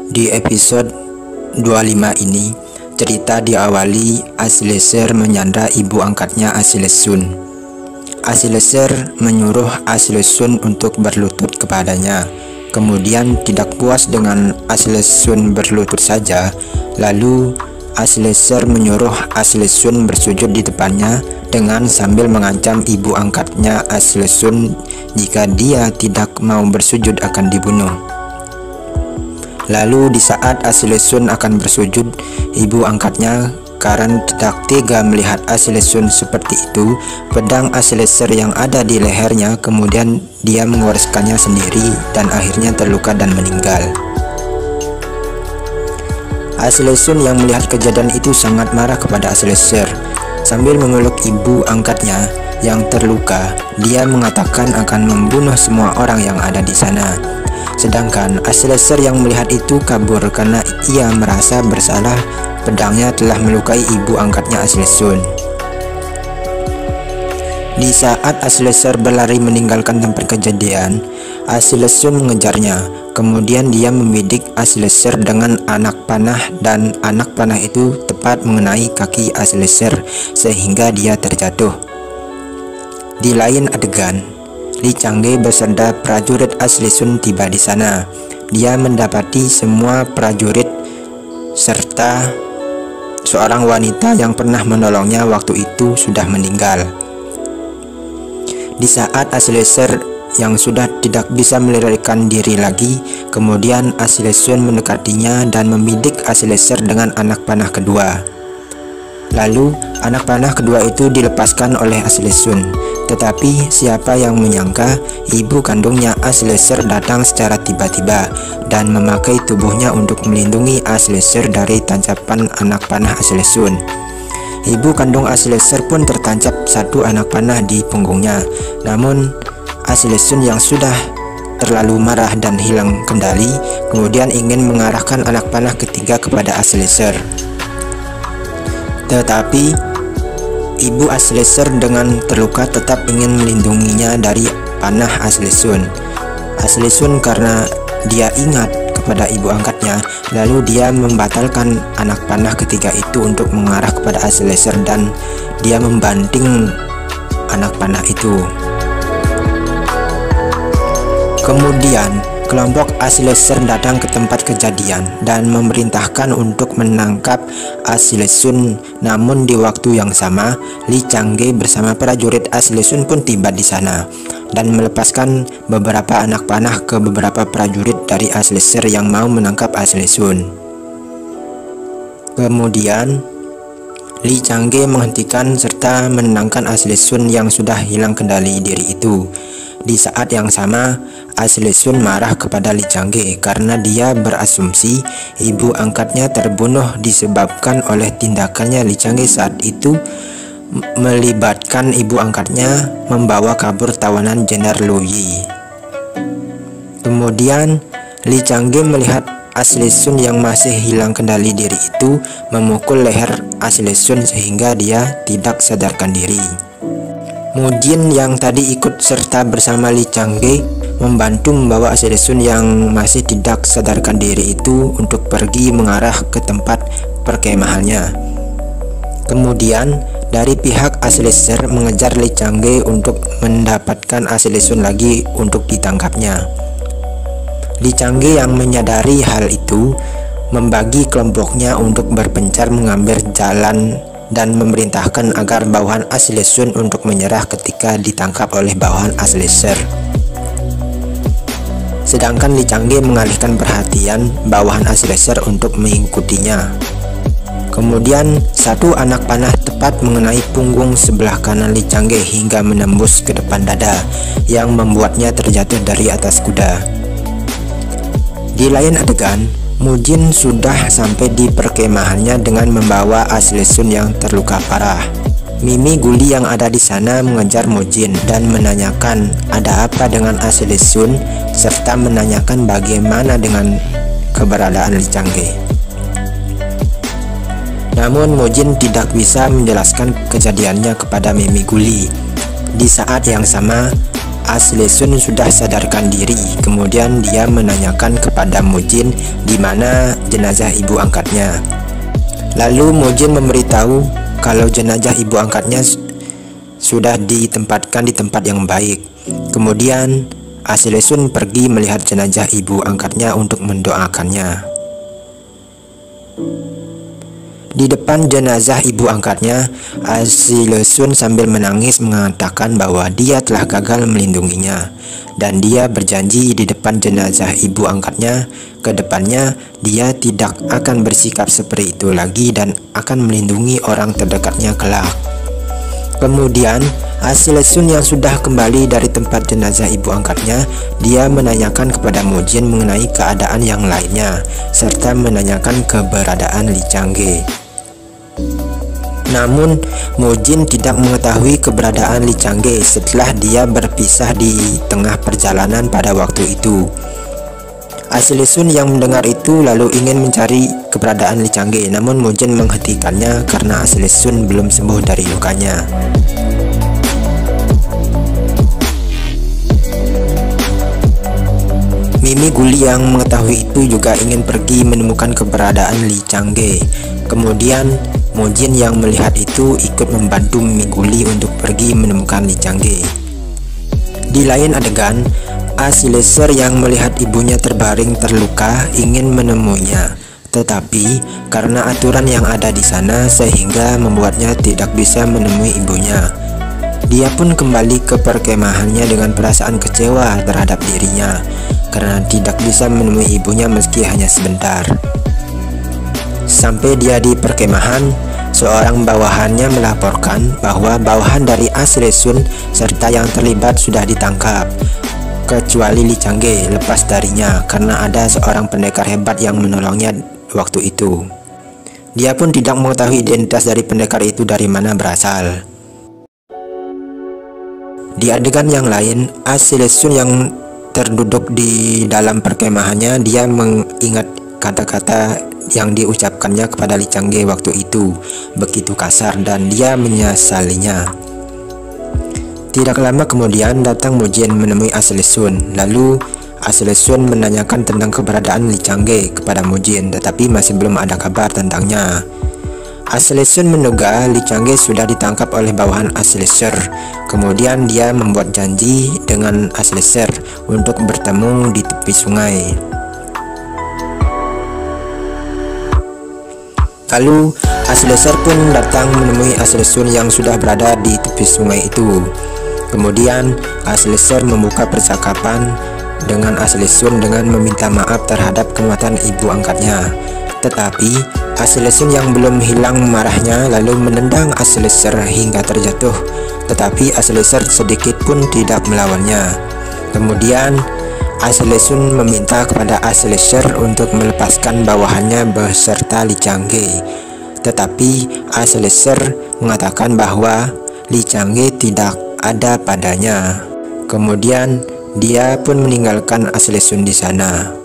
Di episode 25 ini, cerita diawali Ashleser menyandra ibu angkatnya Ashlesun. Ashleser menyuruh Ashlesun untuk berlutut kepadanya. Kemudian tidak puas dengan Ashlesun berlutut saja, lalu Ashleser menyuruh Ashlesun bersujud di depannya dengan sambil mengancam ibu angkatnya Ashlesun jika dia tidak mau bersujud akan dibunuh. Lalu di saat Ashlesun akan bersujud, ibu angkatnya karena tidak tega melihat Ashlesun seperti itu, pedang Ashleser yang ada di lehernya kemudian dia menggoreskannya sendiri dan akhirnya terluka dan meninggal. Ashlesun yang melihat kejadian itu sangat marah kepada Ashleser. Sambil memeluk ibu angkatnya yang terluka, dia mengatakan akan membunuh semua orang yang ada di sana. Sedangkan Ashleser yang melihat itu kabur karena ia merasa bersalah pedangnya telah melukai ibu angkatnya Ashlesun. Di saat Ashleser berlari meninggalkan tempat kejadian, Ashlesun mengejarnya. Kemudian dia membidik Ashleser dengan anak panah dan anak panah itu tepat mengenai kaki Ashleser sehingga dia terjatuh. Di lain adegan, Li Changge beserta prajurit Ashlesun tiba di sana. Dia mendapati semua prajurit serta seorang wanita yang pernah menolongnya waktu itu sudah meninggal. Di saat Ashleser yang sudah tidak bisa melarikan diri lagi, kemudian Ashlesun mendekatinya dan membidik Ashleser dengan anak panah kedua. Lalu anak panah kedua itu dilepaskan oleh Ashlesun. Tetapi siapa yang menyangka ibu kandungnya Ashleser datang secara tiba-tiba dan memakai tubuhnya untuk melindungi Ashleser dari tancapan anak panah Ashlesun. Ibu kandung Ashleser pun tertancap satu anak panah di punggungnya. Namun Ashlesun yang sudah terlalu marah dan hilang kendali kemudian ingin mengarahkan anak panah ketiga kepada Ashleser. Tetapi ibu Ashleser dengan terluka tetap ingin melindunginya dari panah Ashlesun. Ashlesun karena dia ingat kepada ibu angkatnya, lalu dia membatalkan anak panah ketiga itu untuk mengarah kepada Ashleser dan dia membanting anak panah itu. Kemudian kelompok Ashleser datang ke tempat kejadian dan memerintahkan untuk menangkap Ashlesun. Namun di waktu yang sama, Li Changge bersama prajurit Ashlesun pun tiba di sana dan melepaskan beberapa anak panah ke beberapa prajurit dari Ashleser yang mau menangkap Ashlesun. Kemudian Li Changge menghentikan serta menenangkan Ashlesun yang sudah hilang kendali diri itu. Di saat yang sama, Ashlesun marah kepada Li Changge karena dia berasumsi ibu angkatnya terbunuh disebabkan oleh tindakannya Li Changge saat itu melibatkan ibu angkatnya membawa kabur tawanan Jenderal Lu Yi. Kemudian Li Changge melihat Ashlesun yang masih hilang kendali diri itu memukul leher Ashlesun sehingga dia tidak sadarkan diri. Mujin yang tadi ikut serta bersama Li Changge membantu membawa Ashlesun yang masih tidak sadarkan diri itu untuk pergi mengarah ke tempat perkemahannya. Kemudian dari pihak Ashleser mengejar Li Changge untuk mendapatkan Ashlesun lagi untuk ditangkapnya. Li Changge yang menyadari hal itu membagi kelompoknya untuk berpencar mengambil jalan dan memerintahkan agar bawahan Ashlesun untuk menyerah ketika ditangkap oleh bawahan Ashleser. Sedangkan Li Changge mengalihkan perhatian bawahan Ashleser untuk mengikutinya. Kemudian satu anak panah tepat mengenai punggung sebelah kanan Li Changge hingga menembus ke depan dada yang membuatnya terjatuh dari atas kuda. Di lain adegan, Mujin sudah sampai di perkemahannya dengan membawa Ashlesun yang terluka parah. Mimi Guli yang ada di sana mengejar Mujin dan menanyakan ada apa dengan Ashlesun serta menanyakan bagaimana dengan keberadaan Li Changge. Namun Mujin tidak bisa menjelaskan kejadiannya kepada Mimi Guli. Di saat yang sama, Aslesun sudah sadarkan diri. Kemudian dia menanyakan kepada Mujin di mana jenazah ibu angkatnya. Lalu Mujin memberitahu kalau jenazah ibu angkatnya sudah ditempatkan di tempat yang baik. Kemudian Aslesun pergi melihat jenazah ibu angkatnya untuk mendoakannya. Di depan jenazah ibu angkatnya, Aslesun sambil menangis mengatakan bahwa dia telah gagal melindunginya, dan dia berjanji di depan jenazah ibu angkatnya ke depannya dia tidak akan bersikap seperti itu lagi dan akan melindungi orang terdekatnya kelak. Kemudian Aslesun yang sudah kembali dari tempat jenazah ibu angkatnya, dia menanyakan kepada Mujin mengenai keadaan yang lainnya serta menanyakan keberadaan Lee Changge. Namun Mujin tidak mengetahui keberadaan Lee Changge setelah dia berpisah di tengah perjalanan pada waktu itu. Aslesun yang mendengar itu lalu ingin mencari keberadaan Lee Changge, namun Mujin menghentikannya karena Aslesun belum sembuh dari lukanya. Mimi Guli yang mengetahui itu juga ingin pergi menemukan keberadaan Lee Changge. Kemudian Mujin yang melihat itu ikut membantu Mimi Guli untuk pergi menemukan Lee Changge. Di lain adegan, Aslesun yang melihat ibunya terbaring terluka ingin menemuinya, tetapi karena aturan yang ada di sana sehingga membuatnya tidak bisa menemui ibunya. Dia pun kembali ke perkemahannya dengan perasaan kecewa terhadap dirinya karena tidak bisa menemui ibunya meski hanya sebentar. Sampai dia di perkemahan, seorang bawahannya melaporkan bahwa bawahan dari Aslesun serta yang terlibat sudah ditangkap, kecuali Lee Changge lepas darinya karena ada seorang pendekar hebat yang menolongnya waktu itu. Dia pun tidak mengetahui identitas dari pendekar itu dari mana berasal. Di adegan yang lain, Aslesun yang terduduk di dalam perkemahannya, dia mengingat kata-kata yang diucapkannya kepada Lee Changge waktu itu begitu kasar dan dia menyesalinya. Tidak lama kemudian datang Mujin menemui Aslesun. Lalu Aslesun menanyakan tentang keberadaan Lee Changge kepada Mujin, tetapi masih belum ada kabar tentangnya. Aslesun menduga Lee Changge sudah ditangkap oleh bawahan Aslesun. Kemudian dia membuat janji dengan Aslesun untuk bertemu di tepi sungai. Lalu Aslesun pun datang menemui Aslesun yang sudah berada di tepi sungai itu. Kemudian Aslesun membuka percakapan dengan Aslesun dengan meminta maaf terhadap kematian ibu angkatnya. Tetapi Aslesun yang belum hilang marahnya lalu menendang Aslesun hingga terjatuh, tetapi Aslesun sedikit pun tidak melawannya. Kemudian Aslesun meminta kepada Aslesun untuk melepaskan bawahannya beserta Lee Changge, tetapi Aslesun mengatakan bahwa Lee Changge tidak ada padanya. Kemudian dia pun meninggalkan Aslesun di sana.